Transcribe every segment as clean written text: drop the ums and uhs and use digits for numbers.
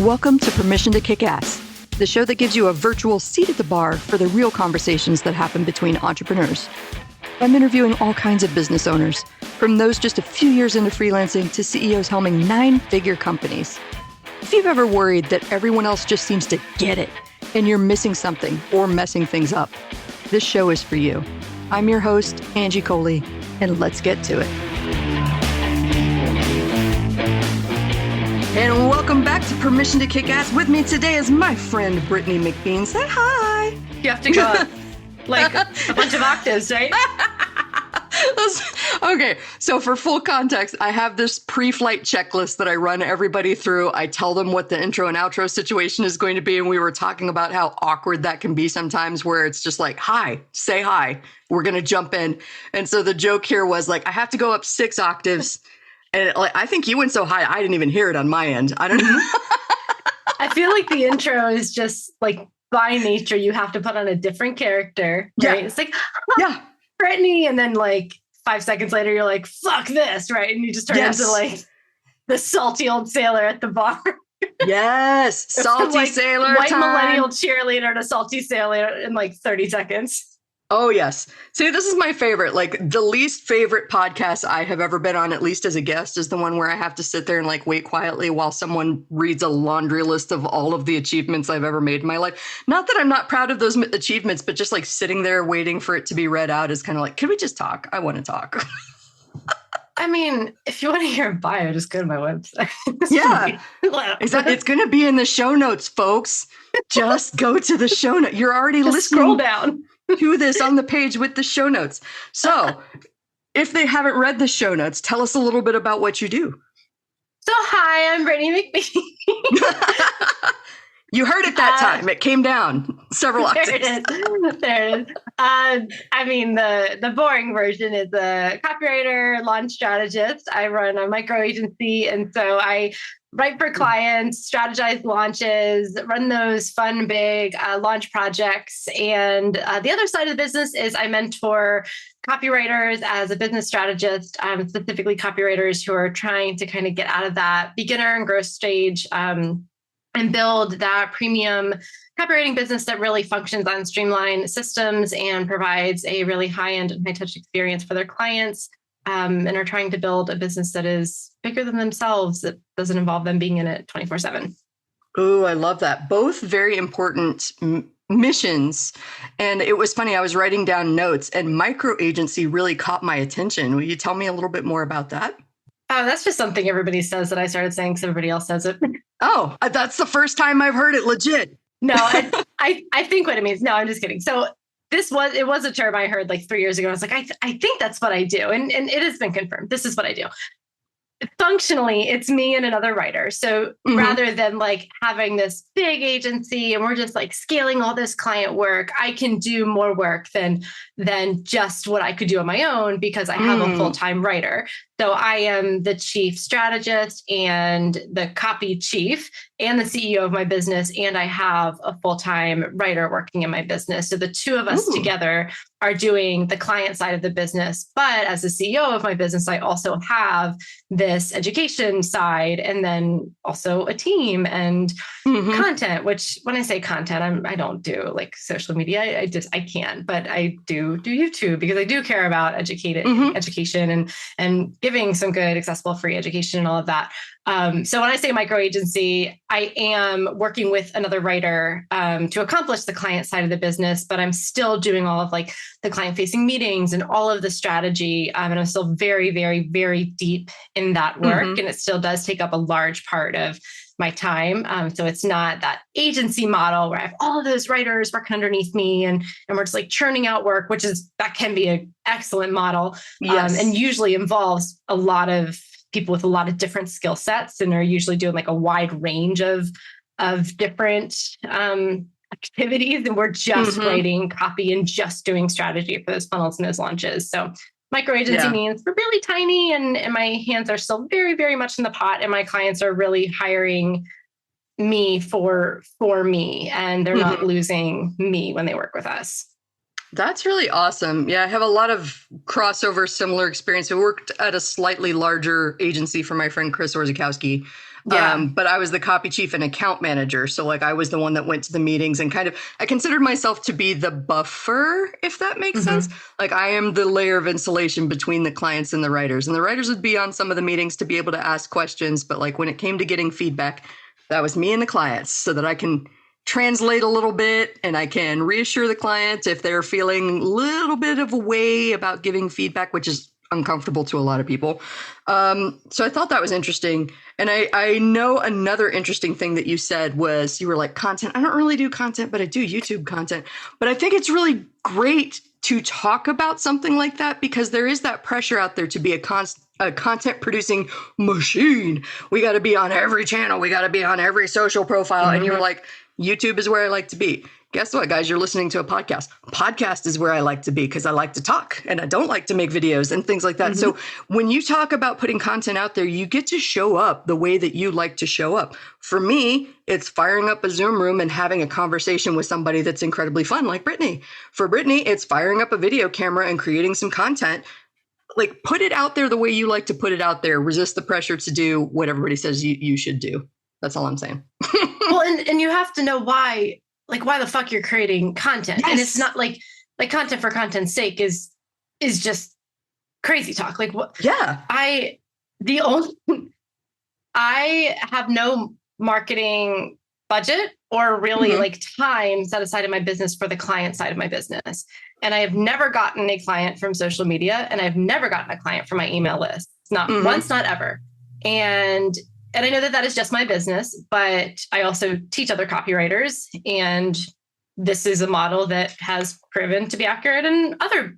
Welcome to Permission to Kick Ass, the show that gives you a virtual seat at the bar for the real conversations that happen between entrepreneurs. I'm interviewing all kinds of business owners, from those just a few years into freelancing to CEOs helming 9-figure companies. If you've ever worried that everyone else just seems to get it and you're missing something or messing things up, this show is for you. I'm your host, Angie Coley, and let's get to it. And welcome back to Permission to Kick Ass. With me today is my friend, Brittany McBean. Say hi. You have to go up like a bunch of octaves, right? Okay, so for full context, I have this pre-flight checklist that I run everybody through. I tell them what the intro and outro situation is going to be, and we were talking about how awkward that can be sometimes, where it's just like, hi, say hi, we're going to jump in. And so the joke here was like, I have to go up 6 octaves. And I think you went so high, I didn't even hear it on my end. I don't know. I feel like the intro is just like by nature, you have to put on a different character, right? Yeah. It's like, yeah, Brittany. And then like 5 seconds later, you're like, fuck this, right? And you just turn into like the salty old sailor at the bar. Yes, salty like sailor white time. Millennial cheerleader to salty sailor in like 30 seconds. Oh, yes. See, this is my favorite. Like the least favorite podcast I have ever been on, at least as a guest, is the one where I have to sit there and like wait quietly while someone reads a laundry list of all of the achievements I've ever made in my life. Not that I'm not proud of those achievements, but just like sitting there waiting for it to be read out is kind of like, can we just talk? I want to talk. I mean, if you want to hear a bio, just go to my website. Yeah, exactly. It's going to be in the show notes, folks. Just go to the show notes. You're already just listening. Scroll down to this on the page with the show notes. So if they haven't read the show notes, tell us a little bit about what you do. So hi, I'm Brittany McBean. You heard it that time. It came down several octaves. There it is. I mean, the boring version is a copywriter, launch strategist. I run a micro agency, and so I write for clients, strategize launches, run those fun, big launch projects. And the other side of the business is I mentor copywriters as a business strategist, specifically copywriters who are trying to kind of get out of that beginner and growth stage and build that premium copywriting business that really functions on streamlined systems and provides a really high-end and high-touch experience for their clients. And are trying to build a business that is bigger than themselves, that doesn't involve them being in it 24/7. Oh, I love that. Both very important missions. And it was funny, I was writing down notes and micro agency really caught my attention. Will you tell me a little bit more about that? Oh, that's just something everybody says that I started saying because everybody else says it. Oh, that's the first time I've heard it legit. No, I think what it means. No, I'm just kidding. So it was a term I heard like 3 years ago. I was like, I think that's what I do. And it has been confirmed. This is what I do. Functionally, it's me and another writer. So rather than like having this big agency and we're just like scaling all this client work, I can do more work than just what I could do on my own because I have a full-time writer. So I am the chief strategist and the copy chief and the CEO of my business. And I have a full-time writer working in my business. So the two of us together are doing the client side of the business. But as the CEO of my business, I also have this education side and then also a team and content, which when I say content, I don't do like social media. I can't, but I do YouTube because I do care about education and giving some good, accessible, free education and all of that. So when I say micro agency, I am working with another writer to accomplish the client side of the business, but I'm still doing all of like the client facing meetings and all of the strategy. And I'm still very, very, very deep in that work. And it still does take up a large part of my time. So it's not that agency model where I have all of those writers working underneath me and we're just like churning out work, that can be an excellent model. Yes. And usually involves a lot of people with a lot of different skill sets and are usually doing like a wide range of different activities. And we're just writing copy and just doing strategy for those funnels and those launches. So micro agency means we're really tiny and my hands are still very, very much in the pot. And my clients are really hiring me for me and they're not losing me when they work with us. That's really awesome. Yeah, I have a lot of crossover, similar experience. I worked at a slightly larger agency for my friend Chris Orzakowski. Yeah. But I was the copy chief and account manager. So like I was the one that went to the meetings and kind of, I considered myself to be the buffer, if that makes sense. Like I am the layer of insulation between the clients and the writers. And the writers would be on some of the meetings to be able to ask questions. But like when it came to getting feedback, that was me and the clients so that I can translate a little bit and I can reassure the client if they're feeling a little bit of a way about giving feedback, which is uncomfortable to a lot of people. So I thought that was interesting. And I know another interesting thing that you said was you were like, content. I don't really do content, but I do YouTube content. But I think it's really great to talk about something like that because there is that pressure out there to be a content producing machine. We got to be on every channel. We got to be on every social profile. And you're like, YouTube is where I like to be. Guess what, guys? You're listening to a podcast. Podcast is where I like to be because I like to talk and I don't like to make videos and things like that. So when you talk about putting content out there, you get to show up the way that you like to show up. For me, it's firing up a Zoom room and having a conversation with somebody that's incredibly fun, like Brittany. For Brittany, it's firing up a video camera and creating some content. Like put it out there the way you like to put it out there. Resist the pressure to do what everybody says you should do. That's all I'm saying. Well, and you have to know why the fuck you're creating content. Yes. And it's not like content for content's sake is just crazy talk. Like what? Yeah. I have no marketing budget or really like time set aside in my business for the client side of my business. And I have never gotten a client from social media and I've never gotten a client from my email list. Not once, not ever. And I know that is just my business, but I also teach other copywriters. And this is a model that has proven to be accurate in other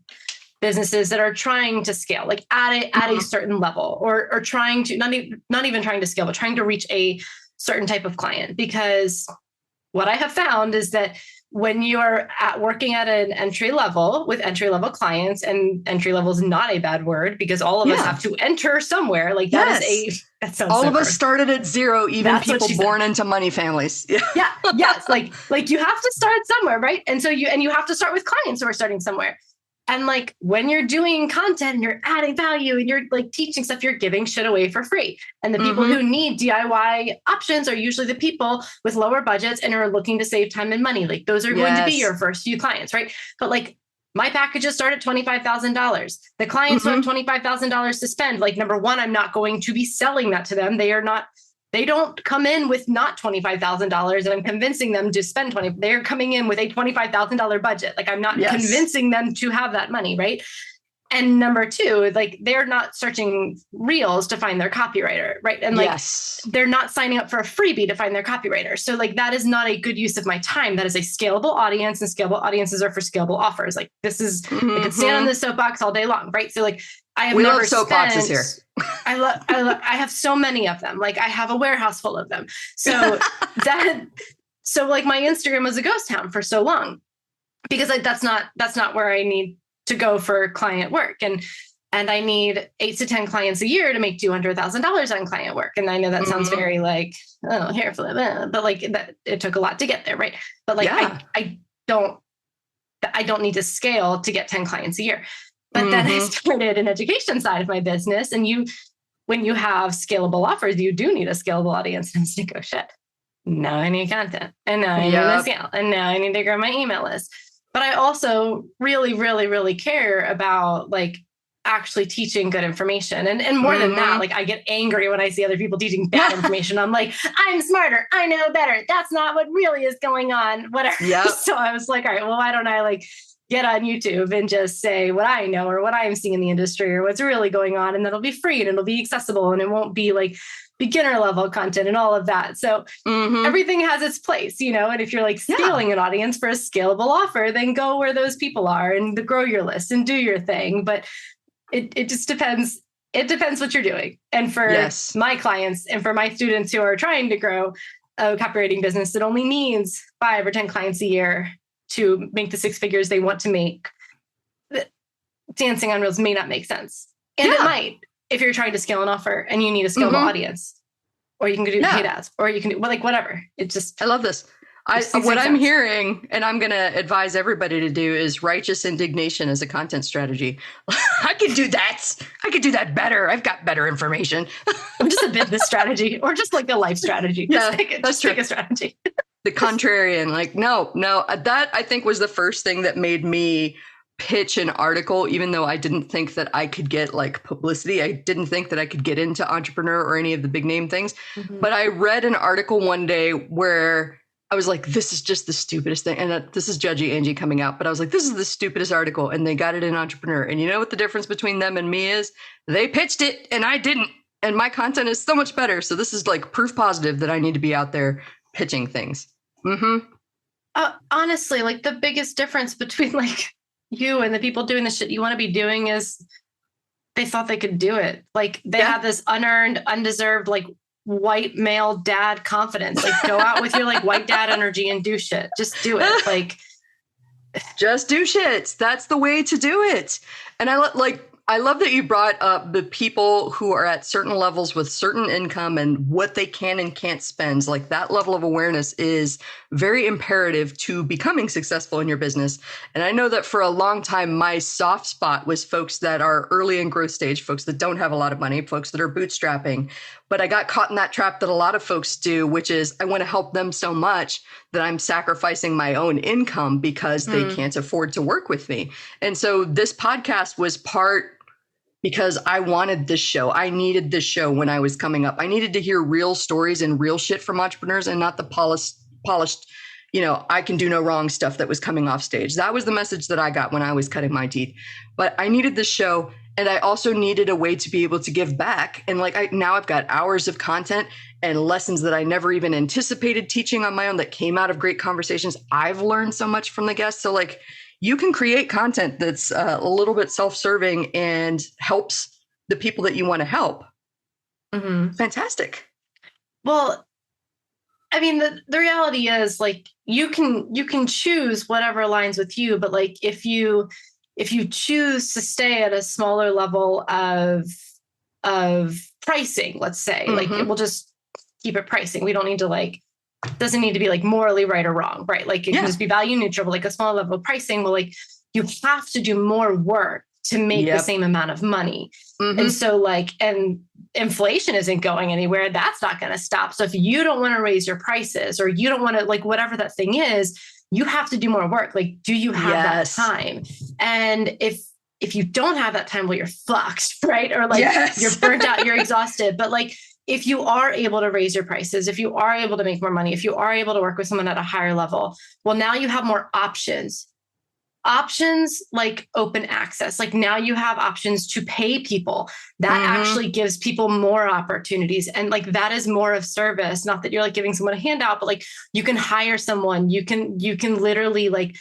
businesses that are trying to scale, like at a certain level or trying to not even trying to scale, but trying to reach a certain type of client. Because what I have found is that when you're working at an entry level with entry level clients, and entry level is not a bad word because all of us have to enter somewhere. Like that sounds all of us started at zero, even that's people born into money families. Yes. Like you have to start somewhere, right? And so you have to start with clients who are starting somewhere. And like when you're doing content and you're adding value and you're like teaching stuff, you're giving shit away for free. And the people who need DIY options are usually the people with lower budgets and are looking to save time and money. Like those are going to be your first few clients, right? But like my packages start at $25,000. The clients who have $25,000 to spend, like number one, I'm not going to be selling that to them. They don't come in with not $25,000 and I'm convincing them to spend they're coming in with a $25,000 budget. Like I'm not convincing them to have that money. Right. And number two, like they're not searching reels to find their copywriter. Right. And like they're not signing up for a freebie to find their copywriter. So like that is not a good use of my time. That is a scalable audience, and scalable audiences are for scalable offers. Like this is, I could stand on this soapbox all day long. Right. So like I have never spent soapboxes here. I have so many of them. Like I have a warehouse full of them. So like my Instagram was a ghost town for so long because like that's not where I need to go for client work. And I need 8 to 10 clients a year to make $200,000 on client work. And I know that sounds very like, oh, here, but like that it took a lot to get there. Right. But like, I don't need to scale to get 10 clients a year. But then I started an education side of my business. And when you have scalable offers, you do need a scalable audience. And it's like, oh shit, now I need content. And now I need to scale. And now I need to grow my email list. But I also really, really, really care about like actually teaching good information. And more than that, like I get angry when I see other people teaching bad information. I'm like, I'm smarter. I know better. That's not what really is going on. Whatever. Yep. So I was like, all right, well, why don't I like get on YouTube and just say what I know or what I'm seeing in the industry or what's really going on. And that'll be free and it'll be accessible and it won't be like beginner level content and all of that. So everything has its place, you know, and if you're like scaling an audience for a scalable offer, then go where those people are and grow your list and do your thing. But it just depends. It depends what you're doing. And for my clients and for my students who are trying to grow a copywriting business that only needs 5 or 10 clients a year to make the 6 figures they want to make, dancing on reels may not make sense. And it might if you're trying to scale an offer and you need a scalable audience, or you can do paid ads, or you can do like whatever. It just, I love this. What I'm hearing, and I'm going to advise everybody to do, is righteous indignation as a content strategy. I could do that. I could do that better. I've got better information. Just a business strategy or just like a life strategy. Just take a strategy. The contrarian, like, no, that I think was the first thing that made me pitch an article, even though I didn't think that I could get like publicity. I didn't think that I could get into entrepreneur or any of the big name things. Mm-hmm. But I read an article one day where I was like, this is just the stupidest thing. And this is Judgy Angie coming out, but I was like, this is the stupidest article. And they got it in Entrepreneur. And you know what the difference between them and me is? They pitched it and I didn't. And my content is so much better. So this is like proof positive that I need to be out there pitching things. Mm-hmm. Honestly, like the biggest difference between like you and the people doing the shit you want to be doing is they thought they could do it. Like they have this unearned, undeserved, like white male dad confidence. Like go out with your like white dad energy and do shit. Just do it. Like just do shit. That's the way to do it. And I love that you brought up the people who are at certain levels with certain income and what they can and can't spend. Like that level of awareness is very imperative to becoming successful in your business. And I know that for a long time, my soft spot was folks that are early in growth stage, folks that don't have a lot of money, folks that are bootstrapping. But I got caught in that trap that a lot of folks do, which is I want to help them so much that I'm sacrificing my own income because they can't afford to work with me. And so this podcast was part because I wanted this show. I needed this show when I was coming up. I needed to hear real stories and real shit from entrepreneurs and not the polished, I can do no wrong stuff that was coming off stage. That was the message that I got when I was cutting my teeth. But I needed this show. And I also needed a way to be able to give back. And now I've got hours of content and lessons that I never even anticipated teaching on my own that came out of great conversations. I've learned so much from the guests. So you can create content that's a little bit self-serving and helps the people that you want to help. Mm-hmm. Fantastic. Well, I mean, the reality is like you can choose whatever aligns with you, but like if you choose to stay at a smaller level of pricing, let's say, like we'll just keep it pricing. We don't need to doesn't need to be like morally right or wrong, right? Like it can just be value neutral, but like a small level of pricing. Well, like you have to do more work to make the same amount of money. Mm-hmm. And so and inflation isn't going anywhere. That's not going to stop. So if you don't want to raise your prices or you don't want to whatever that thing is, you have to do more work. Like, do you have that time? And if you don't have that time, well, you're fucked, right? Or you're burnt out, you're exhausted. But if you are able to raise your prices, if you are able to make more money, if you are able to work with someone at a higher level, well, now you have more options. Options like open access. Like now you have options to pay people. That actually gives people more opportunities. And that is more of service. Not that you're giving someone a handout, but you can hire someone. You can literally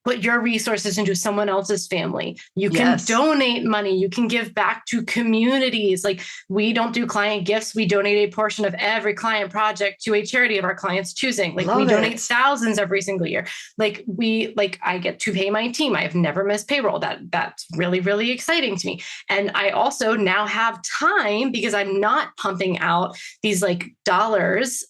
put your resources into someone else's family. You can donate money. You can give back to communities. We don't do client gifts. We donate a portion of every client project to a charity of our clients' choosing. We donate thousands every single year. I get to pay my team. I've never missed payroll. That's really, really exciting to me. And I also now have time because I'm not pumping out these dollars,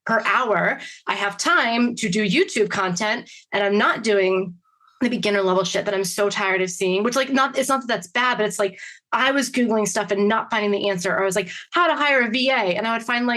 per hour. I have time to do YouTube content and I'm not doing the beginner level shit that I'm so tired of seeing, which it's not that that's bad, but it's I was Googling stuff and not finding the answer. Or I was how to hire a VA. And I would find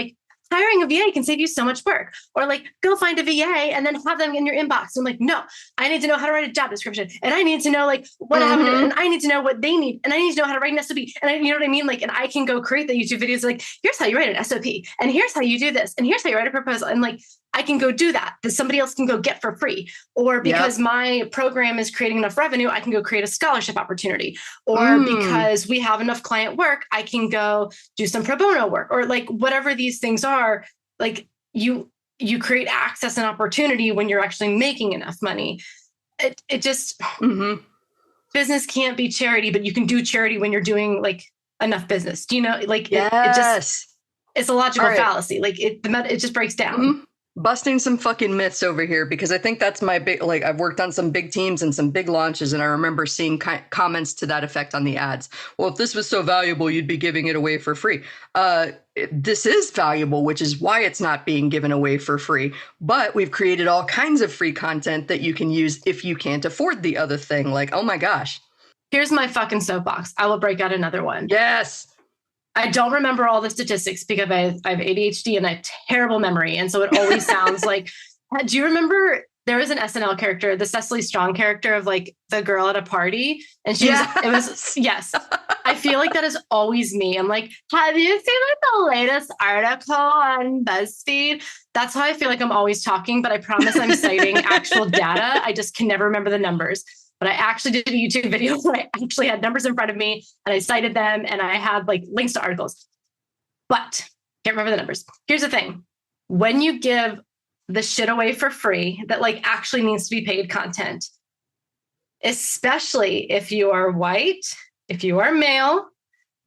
hiring a VA can save you so much work. Or go find a VA and then have them in your inbox. I'm no, I need to know how to write a job description. And I need to know what I have to do. And I need to know what they need. And I need to know how to write an SOP. And you know what I mean? And I can go create the YouTube videos. Here's how you write an SOP. And here's how you do this. And here's how you write a proposal. And I can go do that somebody else can go get for free. Or because my program is creating enough revenue, I can go create a scholarship opportunity. Or because we have enough client work, I can go do some pro bono work. Or whatever these things are, you create access and opportunity when you're actually making enough money. It just, business can't be charity, but you can do charity when you're doing enough business. Do you know, it's a logical fallacy. It just breaks down. busting some fucking myths over here, because I think that's my big, like, I've worked on some big teams and some big launches, and I remember seeing comments to that effect on the ads. Well, if this was so valuable, you'd be giving it away for free. This is valuable, which is why it's not being given away for free. But we've created all kinds of free content that you can use if you can't afford the other thing. Like, oh my gosh. Here's my fucking soapbox. I will break out another one. Yes. I don't remember all the statistics because I have ADHD and I have terrible memory. And so it always sounds like, do you remember there was an SNL character, the Cecily Strong character of like the girl at a party? And she was, yes. I feel like that is always me. I'm like, have you seen like the latest article on BuzzFeed? That's how I feel like I'm always talking, but I promise I'm citing actual data. I just can never remember the numbers. But I actually did a YouTube video where I actually had numbers in front of me and I cited them and I had like links to articles. But can't remember the numbers. Here's the thing. When you give the shit away for free that like actually needs to be paid content, especially if you are white, if you are male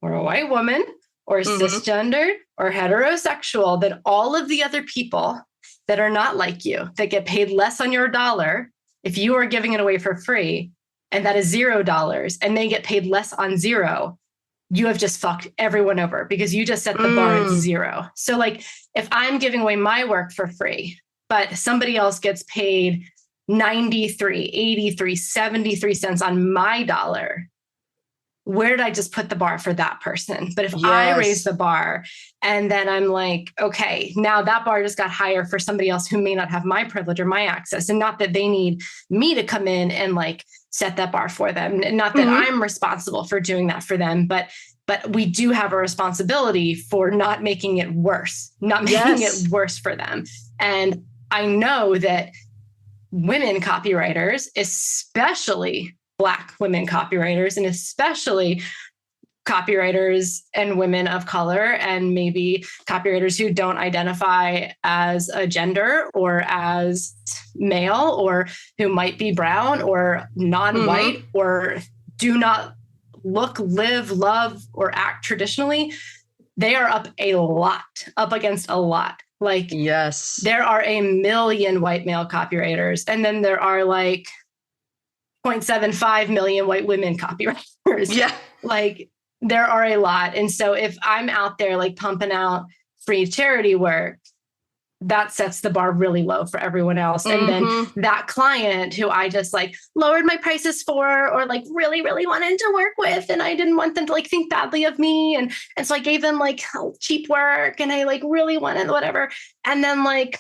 or a white woman or cisgender or heterosexual, then all of the other people that are not like you, that get paid less on your dollar, if you are giving it away for free and that is $0 and they get paid less on zero, you have just fucked everyone over because you just set the bar at zero. So like if I'm giving away my work for free, but somebody else gets paid 93, 83, 73 cents on my dollar, where did I just put the bar for that person? But if I raise the bar and then I'm like, okay, now that bar just got higher for somebody else who may not have my privilege or my access. And not that they need me to come in and like set that bar for them. And not that I'm responsible for doing that for them, but we do have a responsibility for not making it worse, not making it worse for them. And I know that women copywriters, especially Black women copywriters, and especially copywriters and women of color, and maybe copywriters who don't identify as a gender or as male, or who might be brown or non-white or do not look, live, love, or act traditionally, they are up against a lot. Like, there are a million white male copywriters, and then there are like 0.75 million white women copywriters. Yeah. Like there are a lot. And so if I'm out there like pumping out free charity work, that sets the bar really low for everyone else. And then that client who I just like lowered my prices for, or like really, really wanted to work with, and I didn't want them to like think badly of me. And so I gave them like cheap work and I like really wanted whatever. And then like,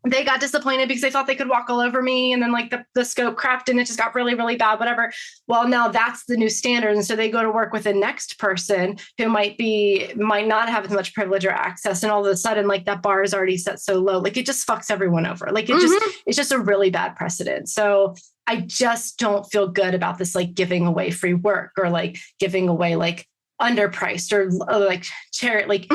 they got disappointed because they thought they could walk all over me. And then like the scope crapped and it just got really, really bad, whatever. Well, now that's the new standard. And so they go to work with the next person who might not have as much privilege or access. And all of a sudden, like that bar is already set so low, like it just fucks everyone over. Like it's just a really bad precedent. So I just don't feel good about this, like giving away free work or like giving away like underpriced or like charity, like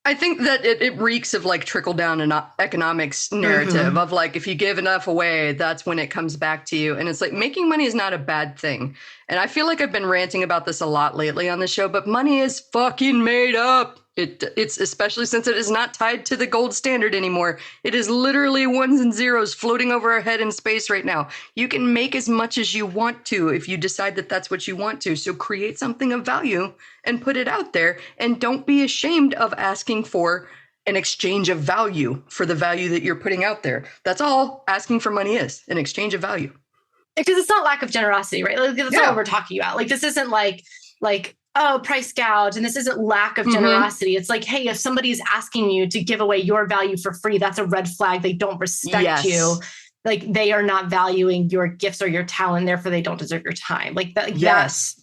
I think that it reeks of like trickle down and economics narrative of like, if you give enough away, that's when it comes back to you. And it's like, making money is not a bad thing. And I feel like I've been ranting about this a lot lately on the show, but money is fucking made up. It's especially since it is not tied to the gold standard anymore. It is literally ones and zeros floating over our head in space right now. You can make as much as you want to if you decide that that's what you want to. So create something of value and put it out there. And don't be ashamed of asking for an exchange of value for the value that you're putting out there. That's all asking for money is, an exchange of value. Because it's not lack of generosity, right? Like, that's not what we're talking about. Like, this isn't like, oh, price gouge. And this isn't lack of generosity. It's like, hey, if somebody's asking you to give away your value for free, that's a red flag. They don't respect you. Like they are not valuing your gifts or your talent. Therefore, they don't deserve your time. Like that.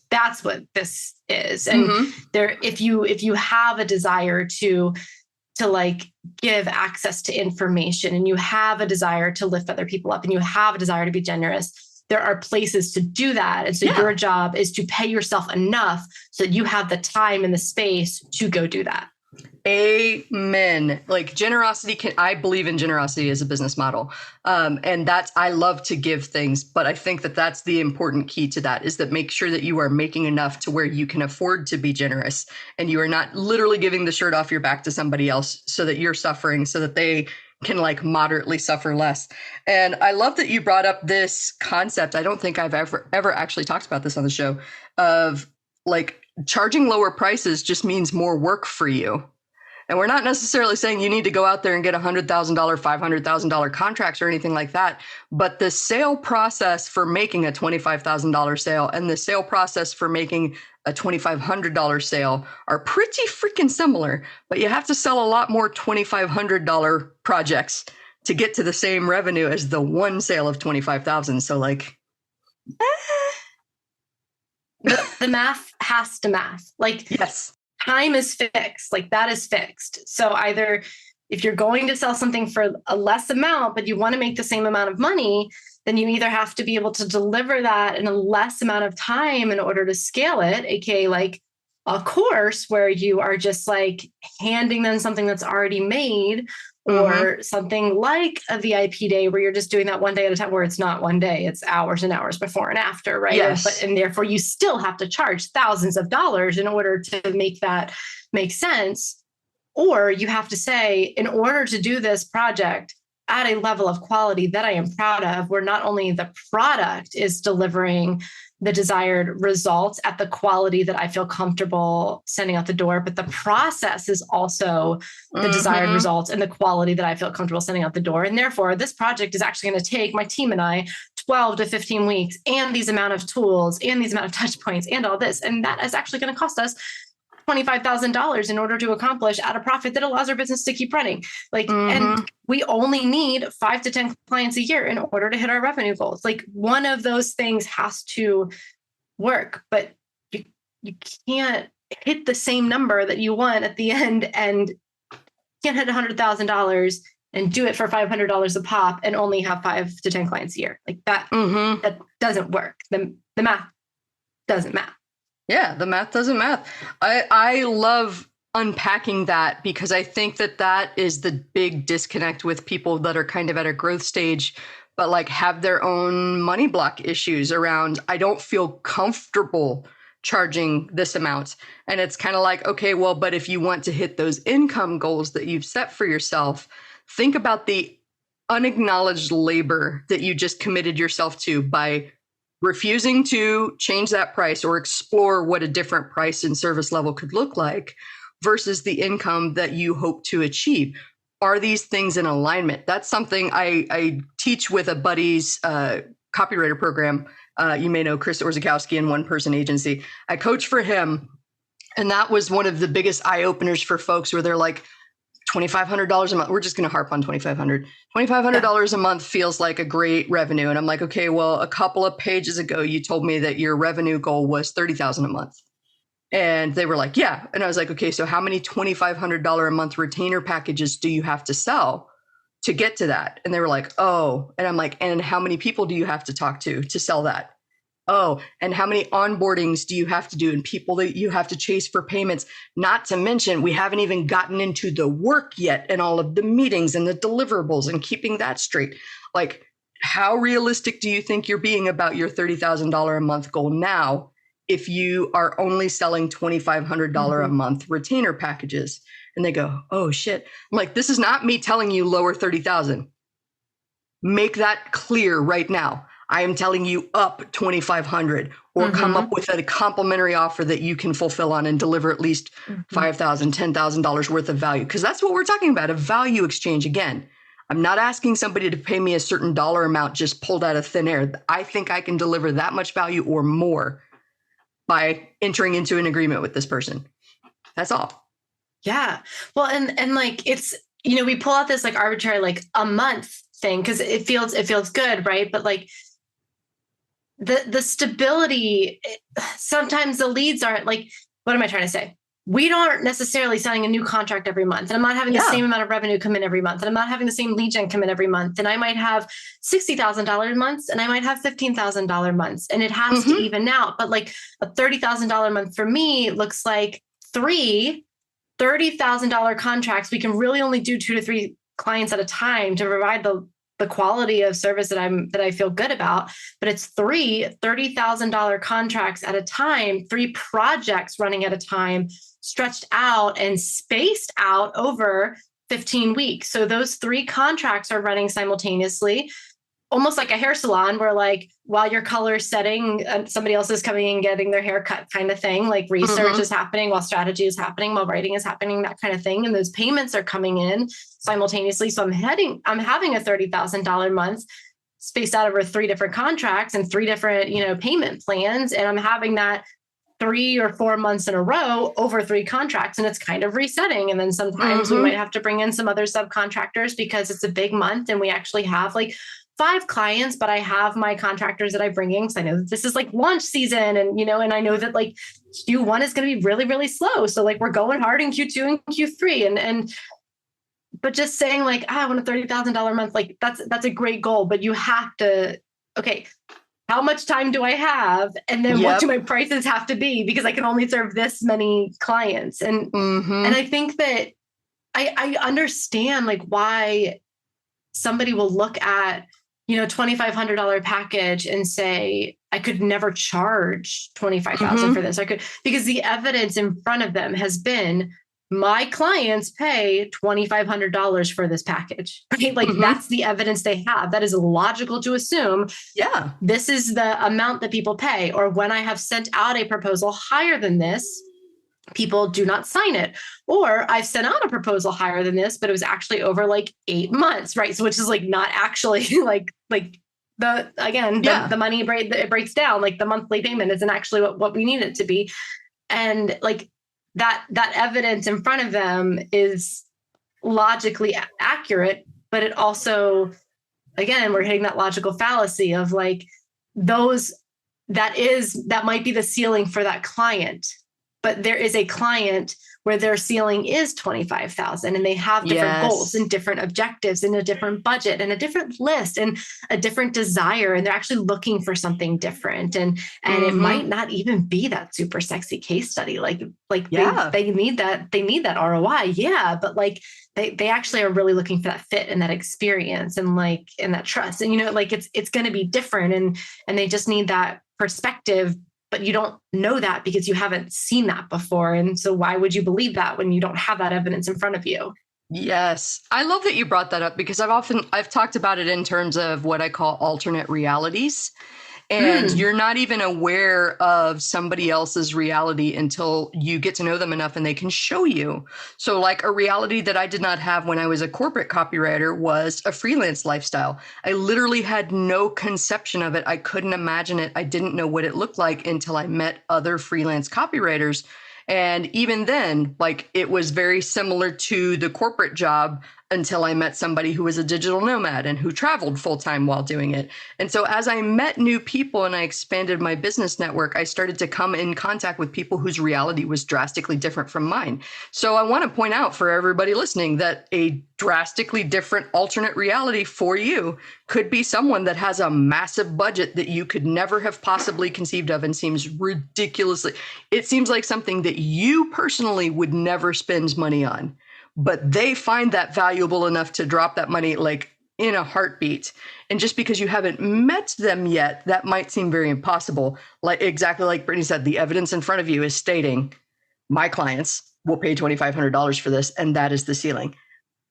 That's what this is. And if you have a desire to like give access to information, and you have a desire to lift other people up, and you have a desire to be generous, there are places to do that. And so your job is to pay yourself enough so that you have the time and the space to go do that. Amen. Like generosity I believe in generosity as a business model. And I love to give things, but I think that that's the important key to that is that make sure that you are making enough to where you can afford to be generous and you are not literally giving the shirt off your back to somebody else so that you're suffering so that they can like moderately suffer less. And I love that you brought up this concept. I don't think I've ever actually talked about this on the show of like charging lower prices just means more work for you. And we're not necessarily saying you need to go out there and get $100,000, $500,000 contracts or anything like that. But the sale process for making a $25,000 sale and the sale process for making a $2,500 sale are pretty freaking similar. But you have to sell a lot more $2,500 projects to get to the same revenue as the one sale of $25,000. So like, the math has to math. Like, yes. Time is fixed, like that is fixed. So either if you're going to sell something for a less amount, but you want to make the same amount of money, then you either have to be able to deliver that in a less amount of time in order to scale it, aka like a course where you are just like handing them something that's already made, or something like a VIP day where you're just doing that one day at a time, where it's not one day, it's hours and hours before and after, right? Yes. And therefore you still have to charge thousands of dollars in order to make that make sense. Or you have to say, in order to do this project at a level of quality that I am proud of, where not only the product is delivering the desired results at the quality that I feel comfortable sending out the door, but the process is also the desired results and the quality that I feel comfortable sending out the door. And therefore, this project is actually going to take my team and I 12 to 15 weeks and these amount of tools and these amount of touch points and all this. And that is actually going to cost us $25,000 in order to accomplish at a profit that allows our business to keep running. Like, and we only need 5 to 10 clients a year in order to hit our revenue goals. Like, one of those things has to work, but you can't hit the same number that you want at the end and can't hit $100,000 and do it for $500 a pop and only have 5 to 10 clients a year. Like that, that doesn't work. The math doesn't math. Yeah, the math doesn't math. I love unpacking that because I think that is the big disconnect with people that are kind of at a growth stage, but like have their own money block issues around, I don't feel comfortable charging this amount. And it's kind of like, okay, well, but if you want to hit those income goals that you've set for yourself, think about the unacknowledged labor that you just committed yourself to by refusing to change that price or explore what a different price and service level could look like versus the income that you hope to achieve. Are these things in alignment? That's something I teach with a buddy's copywriter program. You may know Chris Orzakowski in One Person Agency. I coach for him. And that was one of the biggest eye openers for folks where they're like, $2,500 a month. We're just going to harp on $2,500. $2,500 a month feels like a great revenue. And I'm like, okay, well, a couple of pages ago, you told me that your revenue goal was $30,000 a month. And they were like, yeah. And I was like, okay, so how many $2,500 a month retainer packages do you have to sell to get to that? And they were like, oh, and I'm like, and how many people do you have to talk to sell that? Oh, and how many onboardings do you have to do and people that you have to chase for payments? Not to mention, we haven't even gotten into the work yet and all of the meetings and the deliverables and keeping that straight. Like, how realistic do you think you're being about your $30,000 a month goal now if you are only selling $2,500 a month retainer packages? And they go, oh shit. I'm like, this is not me telling you lower 30,000. Make that clear right now. I am telling you up 2,500 or come up with a complimentary offer that you can fulfill on and deliver at least $5,000, $10,000 worth of value. Because that's what we're talking about, a value exchange. Again, I'm not asking somebody to pay me a certain dollar amount just pulled out of thin air. I think I can deliver that much value or more by entering into an agreement with this person. That's all. Yeah. Well, and like, it's, you know, we pull out this like arbitrary, like a month thing, because it feels good. Right. But like, the stability, sometimes the leads aren't like, what am I trying to say? We aren't necessarily selling a new contract every month. And I'm not having the same amount of revenue come in every month. And I'm not having the same lead gen come in every month. And I might have $60,000 months and I might have $15,000 months. And it has to even out. But like a $30,000 month for me looks like 3 $30,000 contracts, we can really only do 2 to 3 clients at a time to provide the quality of service that I feel good about. But it's three $30,000 contracts at a time, 3 projects running at a time, stretched out and spaced out over 15 weeks. So those 3 contracts are running simultaneously, almost like a hair salon where like while you're color setting, somebody else is coming and getting their hair cut kind of thing. Like research is happening while strategy is happening, while writing is happening, that kind of thing. And those payments are coming in simultaneously. So I'm having a $30,000 month spaced out over 3 different contracts and 3 different, payment plans. And I'm having that 3 or 4 months in a row over 3 contracts, and it's kind of resetting. And then sometimes we might have to bring in some other subcontractors because it's a big month and we actually have like 5 clients, but I have my contractors that I bring in because I know that this is like launch season, and and I know that like Q1 is going to be really, really slow. So like we're going hard in Q2 and Q3, but just saying like, I want a $30,000 month, like that's a great goal, but you have to, okay, how much time do I have? And then what do my prices have to be? Because I can only serve this many clients. And I think that I understand like why somebody will look at, $2,500 package and say, I could never charge 25,000 for this. Because the evidence in front of them has been, my clients pay $2,500 for this package, right? Like that's the evidence they have. That is logical to assume. Yeah, this is the amount that people pay. Or when I have sent out a proposal higher than this, people do not sign it. Or I've sent out a proposal higher than this, but it was actually over like 8 months, right? So which is like not actually like the money it breaks down, like the monthly payment isn't actually what we need it to be. And like that evidence in front of them is logically accurate, but it also, again, we're hitting that logical fallacy of like that might be the ceiling for that client. But there is a client where their ceiling is 25,000 and they have different goals and different objectives and a different budget and a different list and a different desire. And they're actually looking for something different. And it might not even be that super sexy case study. They need that ROI. Yeah. But like they actually are really looking for that fit and that experience and that trust. And, it's going to be different and they just need that perspective. But you don't know that because you haven't seen that before. And so why would you believe that when you don't have that evidence in front of you? Yes. I love that you brought that up because I've talked about it in terms of what I call alternate realities. And you're not even aware of somebody else's reality until you get to know them enough and they can show you. So like a reality that I did not have when I was a corporate copywriter was a freelance lifestyle. I literally had no conception of it. I couldn't imagine it. I didn't know what it looked like until I met other freelance copywriters. And even then, like it was very similar to the corporate job until I met somebody who was a digital nomad and who traveled full time while doing it. And so as I met new people and I expanded my business network, I started to come in contact with people whose reality was drastically different from mine. So I want to point out for everybody listening that a drastically different alternate reality for you could be someone that has a massive budget that you could never have possibly conceived of and seems it seems like something that you personally would never spend money on. But they find that valuable enough to drop that money like in a heartbeat. And just because you haven't met them yet, that might seem very impossible. Like exactly like Brittany said, the evidence in front of you is stating my clients will pay $2,500 for this. And that is the ceiling.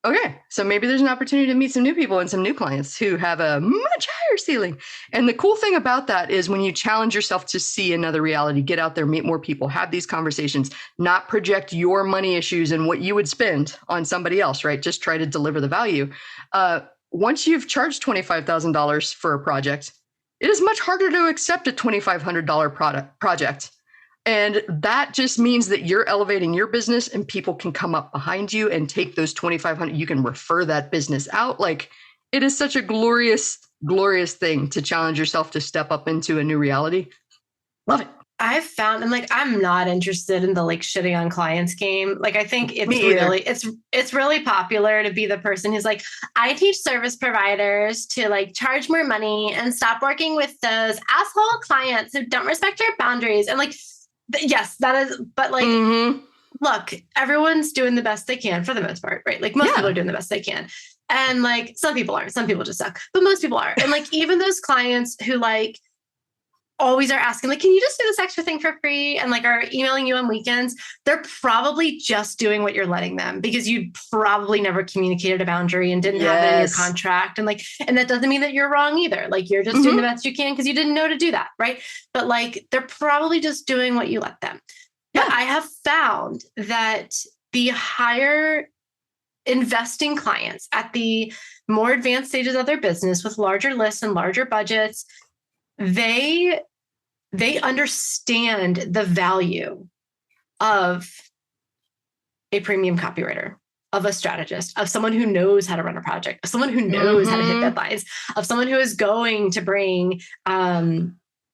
Okay, so maybe there's an opportunity to meet some new people and some new clients who have a much higher ceiling. And the cool thing about that is when you challenge yourself to see another reality, get out there, meet more people, have these conversations, not project your money issues and what you would spend on somebody else, right? Just try to deliver the value. Once you've charged $25,000 for a project, it is much harder to accept a $2,500 project. And that just means that you're elevating your business and people can come up behind you and take those 2,500. You can refer that business out. Like it is such a glorious, glorious thing to challenge yourself to step up into a new reality. Love it. I've found, and like, I'm not interested in the like shitting on clients game. Like, I think it's really popular to be the person who's like, I teach service providers to like charge more money and stop working with those asshole clients who don't respect your boundaries. And like, yes, that is, but like, look, everyone's doing the best they can for the most part, right? Like most people are doing the best they can. And like some people aren't, some people just suck, but most people are. And like even those clients who like always are asking, like, can you just do this extra thing for free? And like are emailing you on weekends, they're probably just doing what you're letting them, because you probably never communicated a boundary and didn't have it in your contract. And like, and that doesn't mean that you're wrong either. Like you're just doing the best you can because you didn't know to do that. Right. But like, they're probably just doing what you let them. Yeah. But I have found that the higher investing clients at the more advanced stages of their business with larger lists and larger budgets, they understand the value of a premium copywriter, of a strategist, of someone who knows how to run a project, of someone who knows how to hit deadlines, of someone who is going to bring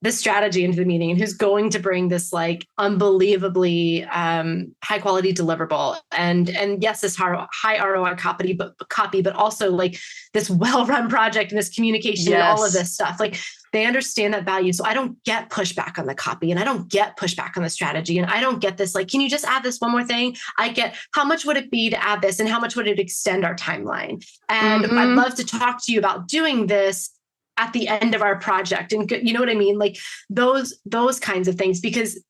this strategy into the meeting and who's going to bring this like unbelievably high quality deliverable and yes, this high ROI copy, but also like this well-run project and this communication and all of this stuff. Like they understand that value. So I don't get pushback on the copy and I don't get pushback on the strategy. And I don't get this, like, can you just add this one more thing? I get, how much would it be to add this? And how much would it extend our timeline? And I'd love to talk to you about doing this at the end of our project. And you know what I mean? Like those kinds of things, because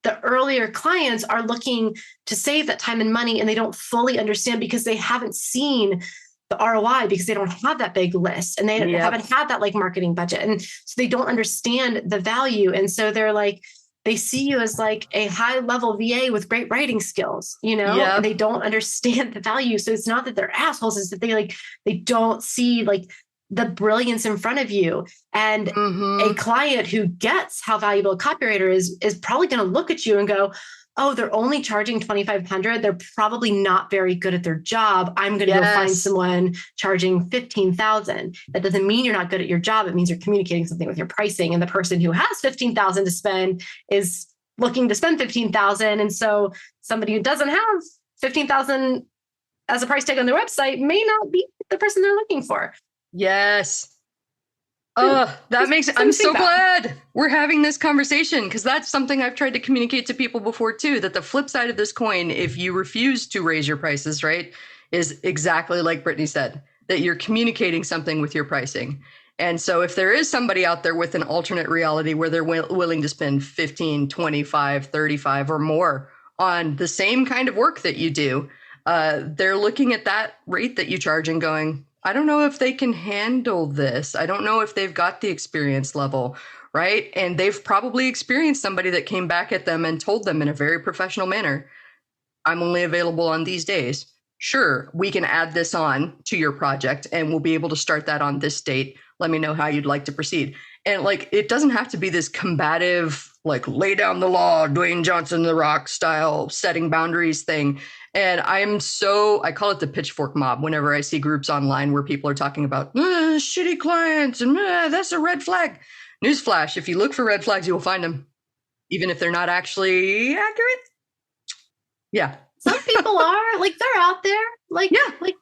the earlier clients are looking to save that time and money and they don't fully understand because they haven't seen the ROI, because they don't have that big list and they haven't had that like marketing budget. And so they don't understand the value. And so they're like, they see you as like a high level VA with great writing skills, you know, and they don't understand the value. So it's not that they're assholes, it's that they don't see like the brilliance in front of you. And a client who gets how valuable a copywriter is probably going to look at you and go, oh, they're only charging $2,500. They're probably not very good at their job. I'm going to go find someone charging $15,000. That doesn't mean you're not good at your job. It means you're communicating something with your pricing. And the person who has $15,000 to spend is looking to spend $15,000. And so somebody who doesn't have $15,000 as a price tag on their website may not be the person they're looking for. Yes. That makes it. I'm so glad we're having this conversation, because that's something I've tried to communicate to people before too, that the flip side of this coin, if you refuse to raise your prices, right, is exactly like Brittany said, that you're communicating something with your pricing. And so if there is somebody out there with an alternate reality where they're willing to spend 15, 25, 35 or more on the same kind of work that you do, they're looking at that rate that you charge and going, I don't know if they can handle this. I don't know if they've got the experience level, right? And they've probably experienced somebody that came back at them and told them in a very professional manner, I'm only available on these days. Sure, we can add this on to your project and we'll be able to start that on this date. Let me know how you'd like to proceed. And like, it doesn't have to be this combative, like lay down the law, Dwayne Johnson, The Rock style setting boundaries thing. And I call it the pitchfork mob whenever I see groups online where people are talking about shitty clients and that's a red flag. Newsflash, if you look for red flags, you will find them, even if they're not actually accurate. Yeah. Some people are like, they're out there. Like, like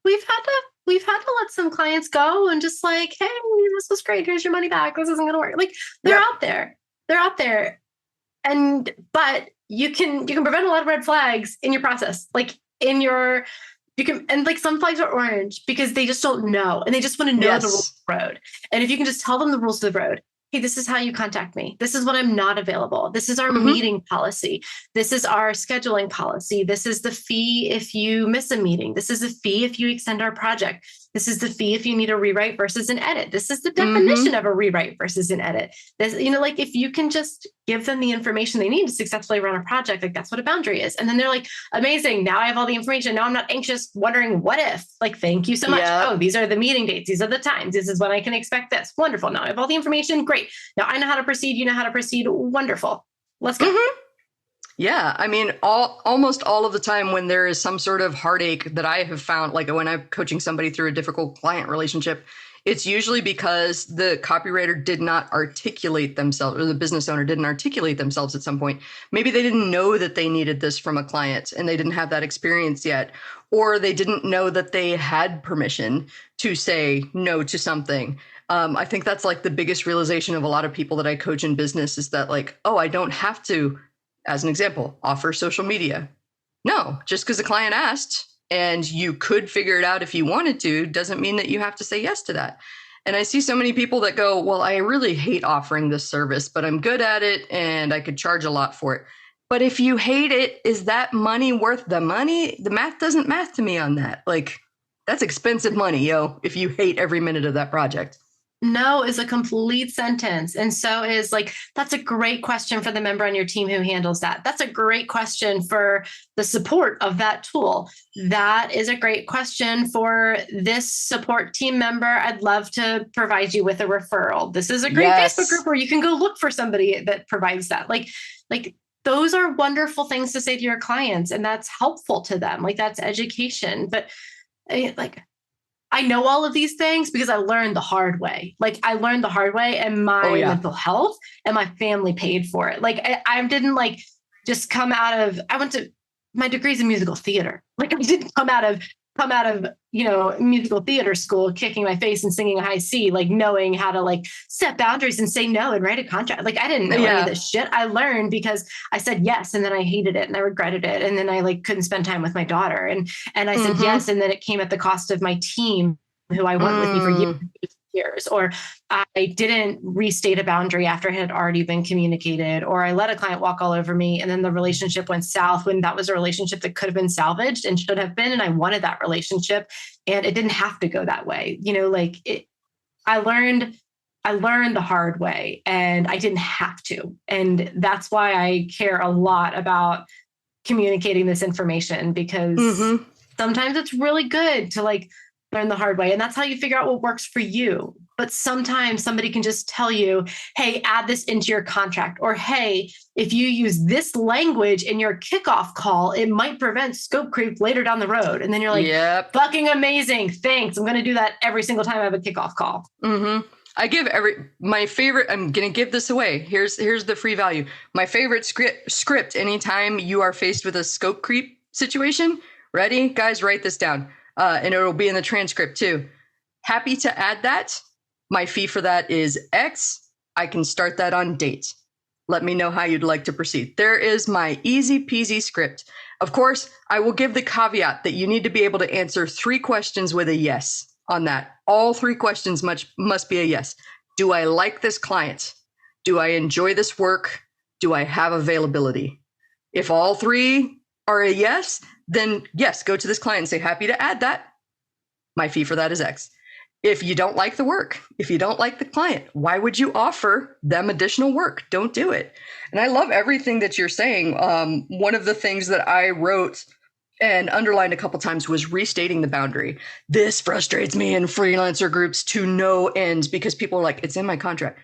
we've had to let some clients go and just like, hey, this was great. Here's your money back. This isn't going to work. Like they're out there. They're out there. But you can prevent a lot of red flags in your process. Like and like some flags are orange because they just don't know. And they just want to know the rules of the road. And if you can just tell them the rules of the road, hey, this is how you contact me. This is when I'm not available. This is our meeting policy. This is our scheduling policy. This is the fee if you miss a meeting. This is the fee if you extend our project. This is the fee if you need a rewrite versus an edit. This is the definition of a rewrite versus an edit. This, like if you can just give them the information they need to successfully run a project, like that's what a boundary is. And then they're like, amazing. Now I have all the information. Now I'm not anxious wondering what if, like, thank you so much. Oh, these are the meeting dates. These are the times. This is when I can expect this. Wonderful. Now I have all the information. Great. Now I know how to proceed. You know how to proceed. Wonderful. Let's go. Yeah, I mean, almost all of the time when there is some sort of heartache that I have found, like when I'm coaching somebody through a difficult client relationship, it's usually because the copywriter did not articulate themselves, or the business owner didn't articulate themselves at some point. Maybe they didn't know that they needed this from a client and they didn't have that experience yet, or they didn't know that they had permission to say no to something. I think that's like the biggest realization of a lot of people that I coach in business is that like, oh, I don't have to, as an example, offer social media. No, just because the client asked and you could figure it out if you wanted to, doesn't mean that you have to say yes to that. And I see so many people that go, well, I really hate offering this service, but I'm good at it and I could charge a lot for it. But if you hate it, is that money worth the money? The math doesn't math to me on that. Like, that's expensive money, yo, if you hate every minute of that project. No is a complete sentence. And so is like, that's a great question for the member on your team who handles that. That's a great question for the support of that tool. That is a great question for this support team member. I'd love to provide you with a referral. This is a great Facebook group where you can go look for somebody that provides that. Like those are wonderful things to say to your clients, and that's helpful to them. Like, that's education. But I know all of these things because I learned the hard way. Like, I learned the hard way, and my mental health and my family paid for it. Like, I didn't just come out of, my degree's in musical theater. Like, I didn't come out of, musical theater school, kicking my face and singing a high C, knowing how to set boundaries and say no and write a contract. Like, I didn't know any of this shit. I learned because I said yes, and then I hated it and I regretted it. And then I couldn't spend time with my daughter. And I said yes. And then it came at the cost of my team, who I went with me for years, or I didn't restate a boundary after it had already been communicated, or I let a client walk all over me. And then the relationship went south when that was a relationship that could have been salvaged and should have been. And I wanted that relationship, and it didn't have to go that way. I learned the hard way, and I didn't have to. And that's why I care a lot about communicating this information, because sometimes it's really good to learn the hard way. And that's how you figure out what works for you. But sometimes somebody can just tell you, hey, add this into your contract. Or, hey, if you use this language in your kickoff call, it might prevent scope creep later down the road. And then you're like, fucking amazing. Thanks. I'm going to do that every single time I have a kickoff call. I give my favorite, I'm going to give this away. Here's the free value. My favorite script anytime you are faced with a scope creep situation. Ready? Guys, write this down. And it'll be in the transcript too. Happy to add that. My fee for that is X. I can start that on date. Let me know how you'd like to proceed. There is my easy peasy script. Of course, I will give the caveat that you need to be able to answer 3 questions with a yes on that. All 3 questions must be a yes. Do I like this client? Do I enjoy this work? Do I have availability? If all 3 are a yes, then yes, go to this client and say, happy to add that. My fee for that is X. If you don't like the work, if you don't like the client, why would you offer them additional work? Don't do it. And I love everything that you're saying. One of the things that I wrote and underlined a couple times was restating the boundary. This frustrates me in freelancer groups to no end, because people are like, it's in my contract.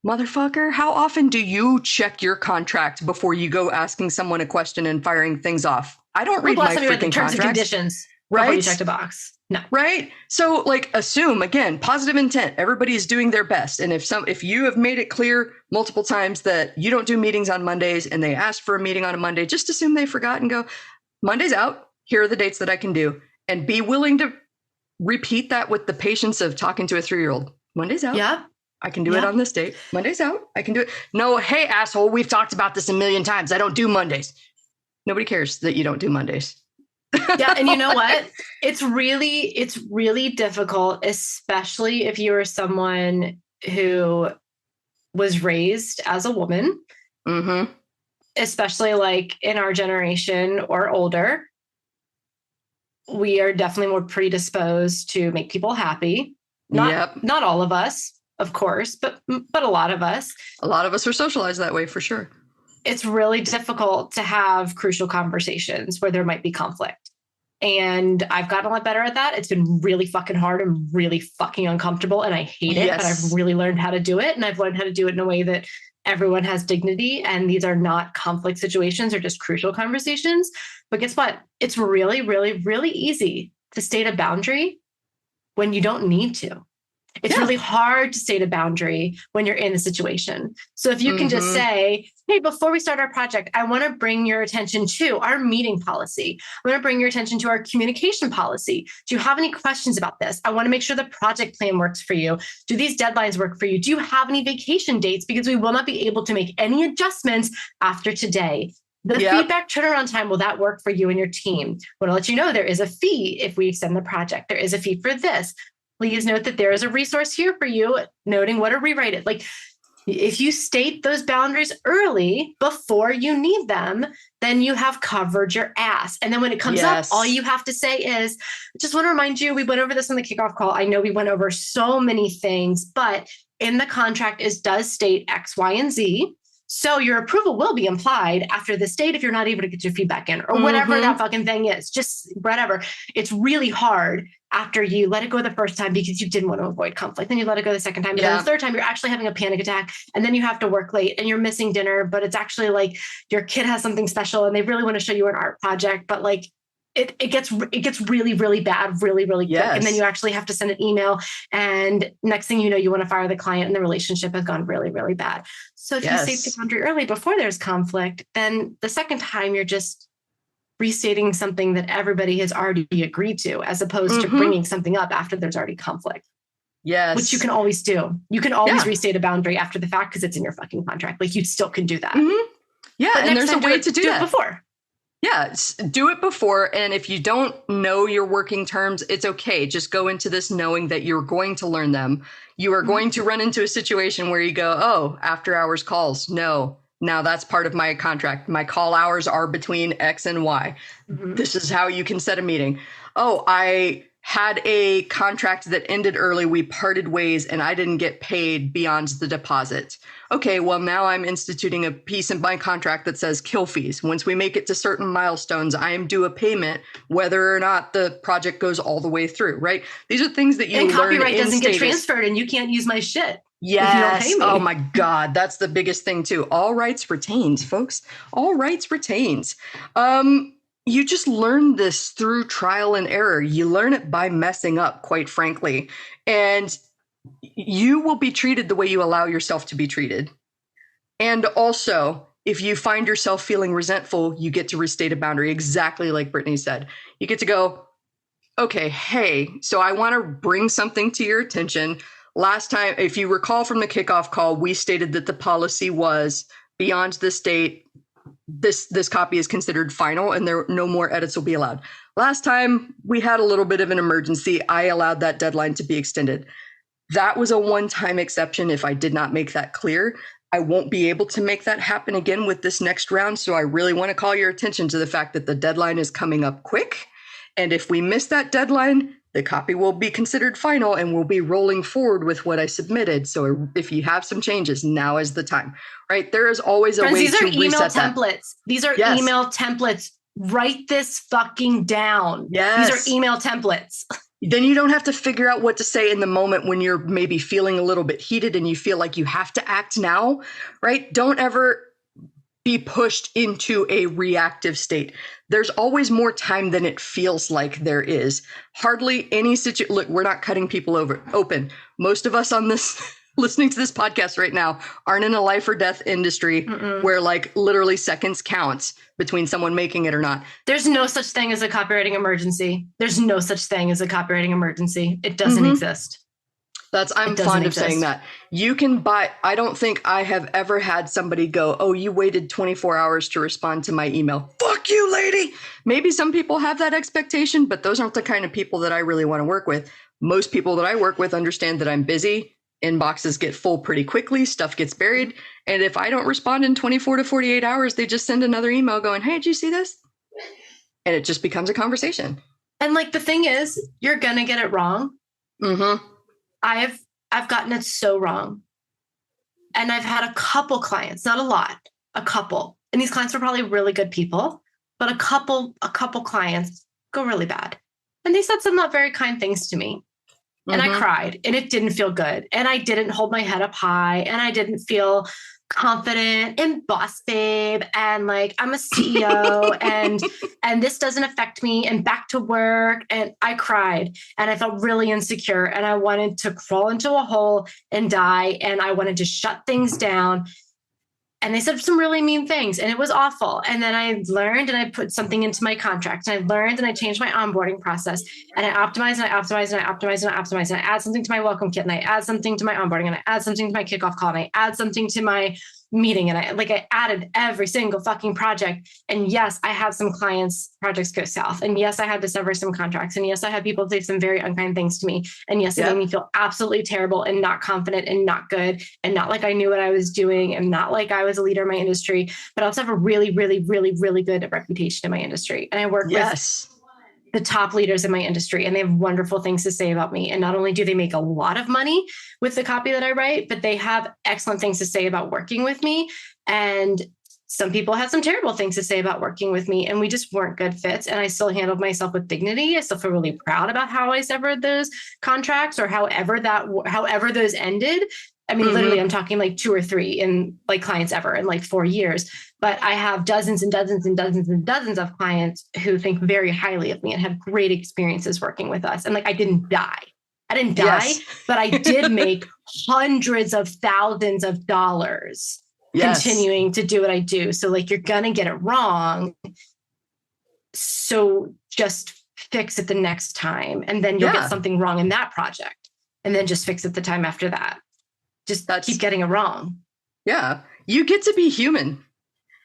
Motherfucker, how often do you check your contract before you go asking someone a question and firing things off? I don't read my freaking terms and conditions. Right? Before you check the box. No. Right? So assume, again, positive intent. Everybody is doing their best. And if you have made it clear multiple times that you don't do meetings on Mondays and they asked for a meeting on a Monday, just assume they forgot and go, Monday's out. Here are the dates that I can do. And be willing to repeat that with the patience of talking to a 3-year-old. Monday's out. Yeah. I can do it on this date. Monday's out. I can do it. No, hey, asshole, we've talked about this a million times. I don't do Mondays. Nobody cares that you don't do Mondays. Yeah. And you know what? It's really difficult, especially if you are someone who was raised as a woman, especially in our generation or older. We are definitely more predisposed to make people happy. Not all of us, of course, but a lot of us. A lot of us are socialized that way, for sure. It's really difficult to have crucial conversations where there might be conflict. And I've gotten a lot better at that. It's been really fucking hard and really fucking uncomfortable, and I hate it, but I've really learned how to do it. And I've learned how to do it in a way that everyone has dignity. And these are not conflict situations or just crucial conversations. But guess what? It's really, really, really easy to state a boundary when you don't need to. It's really hard to state a boundary when you're in a situation. So if you can just say, hey, before we start our project, I want to bring your attention to our meeting policy. I want to bring your attention to our communication policy. Do you have any questions about this? I want to make sure the project plan works for you. Do these deadlines work for you? Do you have any vacation dates? Because we will not be able to make any adjustments after today. The feedback turnaround time, will that work for you and your team? I want to let you know there is a fee if we extend the project. There is a fee for this. Please note that there is a resource here for you, noting what to rewrite it. Like, if you state those boundaries early before you need them, then you have covered your ass. And then when it comes up, all you have to say is, just want to remind you, we went over this on the kickoff call. I know we went over so many things, but in the contract, it does state X, Y, and Z. So your approval will be implied after this date if you're not able to get your feedback in, or whatever that fucking thing is. Just whatever. It's really hard after you let it go the first time because you didn't want to avoid conflict. Then you let it go the second time. And then the third time, you're actually having a panic attack. And then you have to work late and you're missing dinner, but it's actually like your kid has something special and they really want to show you an art project, but like it gets really, really bad, really, really quick. And then you actually have to send an email. And next thing you know, you want to fire the client and the relationship has gone really, really bad. So if you state the boundary early before there's conflict, then the second time you're just restating something that everybody has already agreed to, as opposed to bringing something up after there's already conflict. Yes. Which you can always do. You can always restate a boundary after the fact because it's in your fucking contract. Like, you still can do that. Yeah. But and there's a way to do that it before. Yeah, do it before. And if you don't know your working terms, it's okay. Just go into this knowing that you're going to learn them. You are going to run into a situation where you go, oh, after hours calls. No, now that's part of my contract. My call hours are between X and Y. This is how you can set a meeting. Oh, I had a contract that ended early. We parted ways and I didn't get paid beyond the deposit. Okay, well, now I'm instituting a piece in my contract that says kill fees. Once we make it to certain milestones, I am due a payment, whether or not the project goes all the way through, right? These are things that you learn. And copyright doesn't get transferred and you can't use my shit. Yes. Oh my God. That's the biggest thing too. All rights retained, folks. All rights retained. You just learn this through trial and error. You learn it by messing up, quite frankly. And you will be treated the way you allow yourself to be treated. And also, if you find yourself feeling resentful, you get to restate a boundary, exactly like Brittany said. You get to go, okay, hey, so I want to bring something to your attention. Last time, if you recall from the kickoff call, we stated that the policy was beyond this date, this copy is considered final and no more edits will be allowed. Last time we had a little bit of an emergency. I allowed that deadline to be extended. That was a one-time exception. If I did not make that clear, I won't be able to make that happen again with this next round. So I really want to call your attention to the fact that the deadline is coming up quick. And if we miss that deadline, the copy will be considered final and we'll be rolling forward with what I submitted. So if you have some changes, now is the time, right? There is always a way to reset that. These are email templates. These are email templates. Write this fucking down. Yes. These are email templates. Then you don't have to figure out what to say in the moment when you're maybe feeling a little bit heated and you feel like you have to act now, right? Don't ever be pushed into a reactive state. There's always more time than it feels like there is. Hardly any situation. Look, we're not cutting people open. Most of us on this listening to this podcast right now aren't in a life or death industry where like literally seconds counts between someone making it or not. There's no such thing as a copywriting emergency. There's no such thing as a copywriting emergency. It doesn't exist. I'm fond of saying that. You can buy, I don't think I have ever had somebody go, oh, you waited 24 hours to respond to my email. Fuck you, lady. Maybe some people have that expectation, but those aren't the kind of people that I really want to work with. Most people that I work with understand that I'm busy. Inboxes get full pretty quickly. Stuff gets buried. And if I don't respond in 24 to 48 hours, they just send another email going, hey, did you see this? And it just becomes a conversation. And like, the thing is, you're going to get it wrong. I've gotten it so wrong. And I've had a couple clients, not a lot, a couple. And these clients were probably really good people, but a couple clients go really bad. And they said some not very kind things to me. And I cried and it didn't feel good. And I didn't hold my head up high and I didn't feel confident and boss babe. And like, I'm a CEO and this doesn't affect me and back to work. And I cried and I felt really insecure and I wanted to crawl into a hole and die. And I wanted to shut things down. And they said some really mean things and it was awful. And then I learned and I put something into my contract and I learned and I changed my onboarding process and I optimized and I optimized and I optimized and I optimized and I add something to my welcome kit and I add something to my onboarding and I add something to my kickoff call and I add something to my meeting and I added every single fucking project. And yes, I have some clients, projects go south. And yes, I had to sever some contracts. And yes, I had people say some very unkind things to me. And yes, it made me feel absolutely terrible and not confident and not good and not like I knew what I was doing and not like I was a leader in my industry, but I also have a really, really, really, really good reputation in my industry. And I work with the top leaders in my industry, and they have wonderful things to say about me. And not only do they make a lot of money with the copy that I write, but they have excellent things to say about working with me. And some people had some terrible things to say about working with me, and we just weren't good fits. And I still handled myself with dignity. I still feel really proud about how I severed those contracts or however those ended. I mean, literally, I'm talking like 2 or 3 in like clients ever in like 4 years. But I have dozens and dozens and dozens and dozens of clients who think very highly of me and have great experiences working with us. And like, I didn't die. But I did make hundreds of thousands of dollars continuing to do what I do. So like, you're going to get it wrong. So just fix it the next time. And then you'll get something wrong in that project. And then just fix it the time after that. Just keep getting it wrong. Yeah. You get to be human.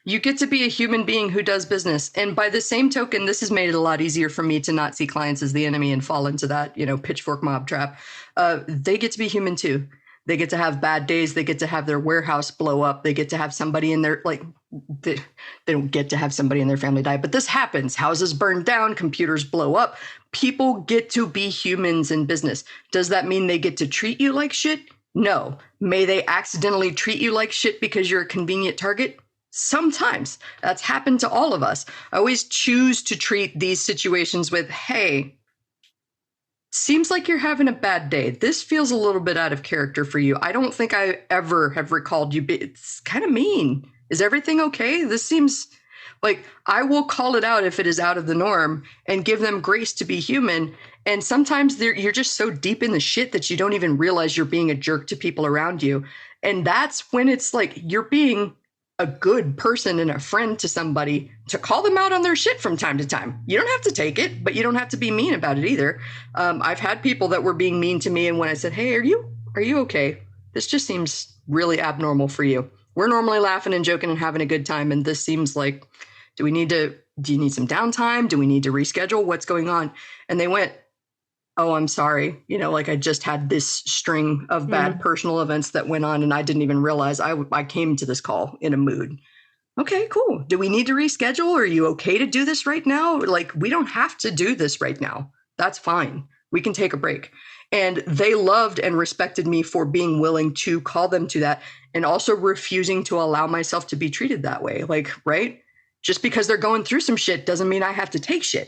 You get to be a human being who does business. And by the same token, this has made it a lot easier for me to not see clients as the enemy and fall into that, pitchfork mob trap. They get to be human too. They get to have bad days. They get to have their warehouse blow up. They get to have somebody in their, they don't get to have somebody in their family die, but this happens. Houses burn down, computers blow up. People get to be humans in business. Does that mean they get to treat you like shit? No. May they accidentally treat you like shit because you're a convenient target? Sometimes. That's happened to all of us. I always choose to treat these situations with, hey, seems like you're having a bad day. This feels a little bit out of character for you. I don't think I ever have recalled you. It's kind of mean. Is everything okay? This seems like I will call it out if it is out of the norm and give them grace to be human. And sometimes you're just so deep in the shit that you don't even realize you're being a jerk to people around you. And that's when it's like you're being a good person and a friend to somebody to call them out on their shit from time to time. You don't have to take it, but you don't have to be mean about it either. I've had people that were being mean to me. And when I said, hey, are you okay? This just seems really abnormal for you. We're normally laughing and joking and having a good time. And this seems like, do you need some downtime? Do we need to reschedule? What's going on? And they went, oh, I'm sorry. I just had this string of bad personal events that went on and I didn't even realize I came to this call in a mood. Okay, cool. Do we need to reschedule? Are you okay to do this right now? We don't have to do this right now. That's fine. We can take a break. And they loved and respected me for being willing to call them to that and also refusing to allow myself to be treated that way. Right? Just because they're going through some shit doesn't mean I have to take shit.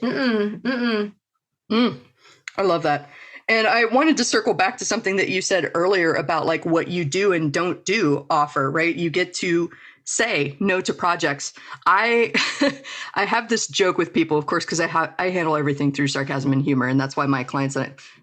I love that. And I wanted to circle back to something that you said earlier about what you do and don't do offer, right? You get to say no to projects. I have this joke with people, of course, because I handle everything through sarcasm and humor. And that's why my clients,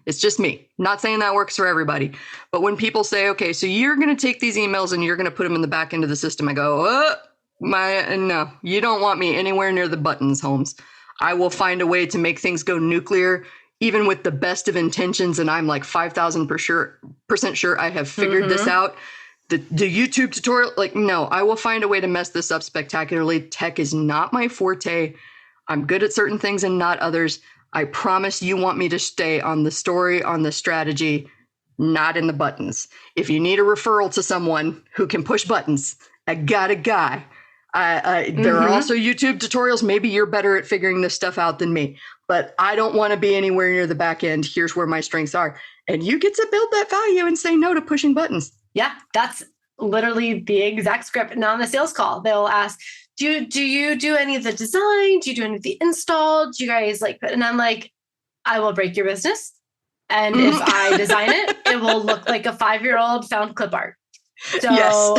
it's just me. Not saying that works for everybody. But when people say, okay, so you're going to take these emails and you're going to put them in the back end of the system, I go, no, you don't want me anywhere near the buttons, Holmes. I will find a way to make things go nuclear, even with the best of intentions. And I'm 5,000% sure I have figured this out. The YouTube tutorial, no, I will find a way to mess this up spectacularly. Tech is not my forte. I'm good at certain things and not others. I promise you want me to stay on the story, on the strategy, not in the buttons. If you need a referral to someone who can push buttons, I got a guy. There are also YouTube tutorials. Maybe you're better at figuring this stuff out than me, but I don't want to be anywhere near the back end. Here's where my strengths are. And you get to build that value and say no to pushing buttons. Yeah, that's literally the exact script. And on the sales call, they'll ask, do you do any of the design? Do you do any of the install? Do you guys and I'm like, I will break your business. And if I design it, it will look like a 5-year-old found clip art. So,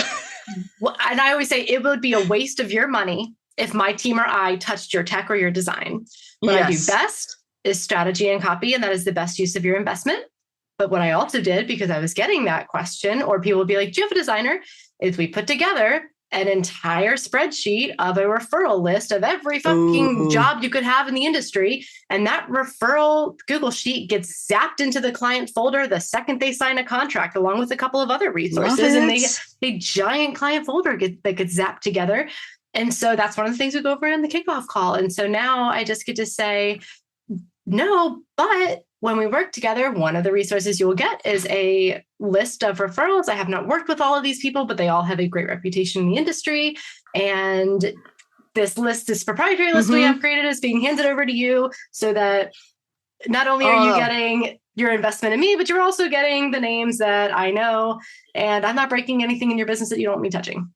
and I always say it would be a waste of your money if my team or I touched your tech or your design. What I do best is strategy and copy, and that is the best use of your investment. But what I also did, because I was getting that question, or people would be like, do you have a designer? Is we put together an entire spreadsheet of a referral list of every fucking job you could have in the industry. And that referral Google Sheet gets zapped into the client folder the second they sign a contract, along with a couple of other resources. And they get a giant client folder that gets zapped together. And so that's one of the things we go over in the kickoff call. And so now I just get to say, no, but when we work together, one of the resources you will get is a list of referrals. I have not worked with all of these people, but they all have a great reputation in the industry. And this list, this proprietary list we have created, is being handed over to you so that not only are you getting your investment in me, but you're also getting the names that I know. And I'm not breaking anything in your business that you don't want me touching.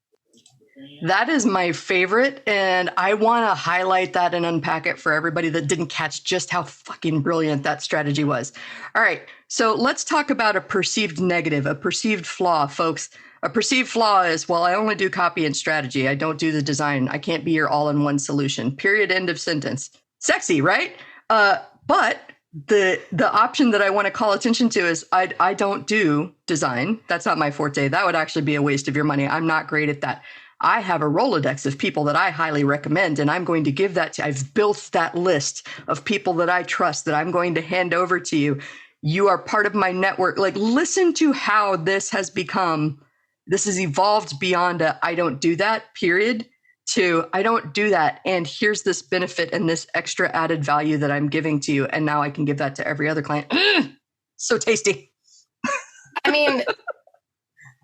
That is my favorite, and I want to highlight that and unpack it for everybody that didn't catch just how fucking brilliant that strategy was. All right, so let's talk about a perceived negative, a perceived flaw, folks. A perceived flaw is, well, I only do copy and strategy. I don't do the design. I can't be your all-in-one solution. Period, end of sentence. Sexy, right? But the option that I want to call attention to is I don't do design. That's not my forte. That would actually be a waste of your money. I'm not great at that. I have a Rolodex of people that I highly recommend, and I'm going to give that to, I've built that list of people that I trust that I'm going to hand over to you. You are part of my network. Like, listen to how this has evolved beyond I don't do that, period, to I don't do that. And here's this benefit and this extra added value that I'm giving to you. And now I can give that to every other client. So tasty. I mean,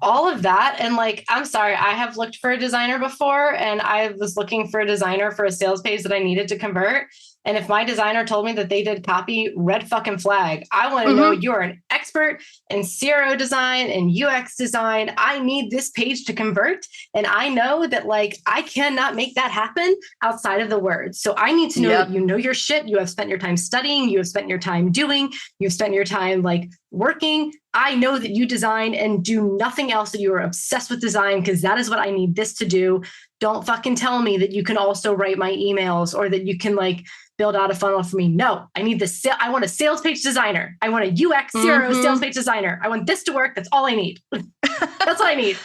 all of that. And like, I'm sorry, I have looked for a designer before, and I was looking for a designer for a sales page that I needed to convert. And if my designer told me that they did copy, red fucking flag. I want to know you're an expert in CRO design and UX design. I need this page to convert. And I know that like, I cannot make that happen outside of the words. So I need to know that you know your shit. You have spent your time studying. You have spent your time doing. You've spent your time like working. I know that you design and do nothing else, that you are obsessed with design, because that is what I need this to do. Don't fucking tell me that you can also write my emails or that you can like build out a funnel for me. No, I need this. I want a sales page designer. I want a UX CRO sales page designer. I want this to work. That's all I need. That's what I need.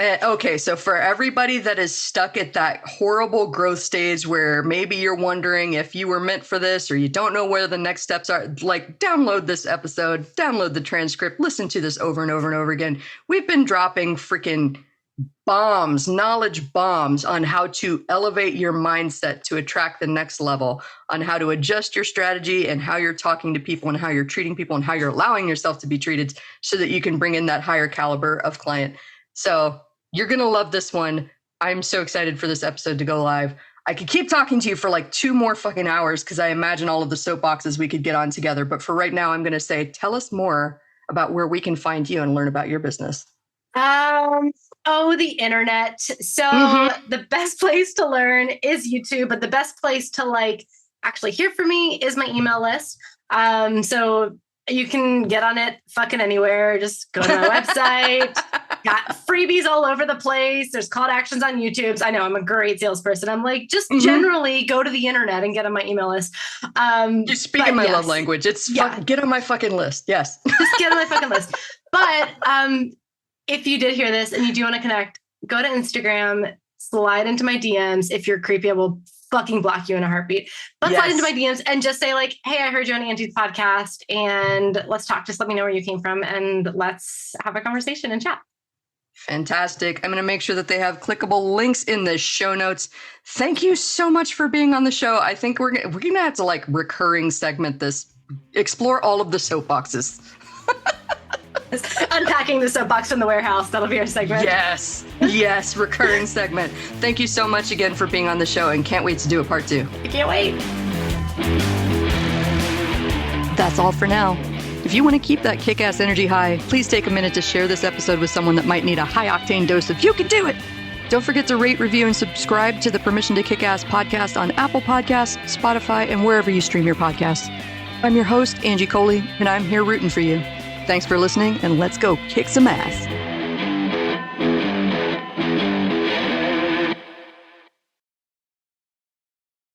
Okay, so for everybody that is stuck at that horrible growth stage where maybe you're wondering if you were meant for this or you don't know where the next steps are, like download this episode, download the transcript, listen to this over and over and over again. We've been dropping freaking bombs, knowledge bombs on how to elevate your mindset to attract the next level, on how to adjust your strategy and how you're talking to people and how you're treating people and how you're allowing yourself to be treated so that you can bring in that higher caliber of client. So you're going to love this one. I'm so excited for this episode to go live. I could keep talking to you for like 2 more fucking hours because I imagine all of the soapboxes we could get on together. But for right now, I'm going to say, tell us more about where we can find you and learn about your business. The internet. So the best place to learn is YouTube, but the best place to like actually hear from me is my email list. So you can get on it fucking anywhere. Just go to my website. Got freebies all over the place. There's call to actions on YouTube. I know I'm a great salesperson. I'm like, just generally go to the internet and get on my email list. You're speaking my love language. It's get on my fucking list. Yes. Just get on my fucking list. But if you did hear this and you do want to connect, go to Instagram, slide into my DMs. If you're creepy, I will fucking block you in a heartbeat. But slide into my DMs and just say like, hey, I heard you on Angie's podcast and let's talk. Just let me know where you came from and let's have a conversation and chat. Fantastic. I'm going to make sure that they have clickable links in the show notes. Thank you so much for being on the show. I think we're going to have to like recurring segment this, explore all of the soapboxes. Unpacking the soapbox from the warehouse. That'll be our segment. Yes, recurring segment. Thank you so much again for being on the show and can't wait to do a part 2. I can't wait. That's all for now. If you want to keep that kick-ass energy high, please take a minute to share this episode with someone that might need a high-octane dose of "you can do it." Don't forget to rate, review, and subscribe to the Permission to Kick-Ass podcast on Apple Podcasts, Spotify, and wherever you stream your podcasts. I'm your host, Angie Coley, and I'm here rooting for you. Thanks for listening, and let's go kick some ass.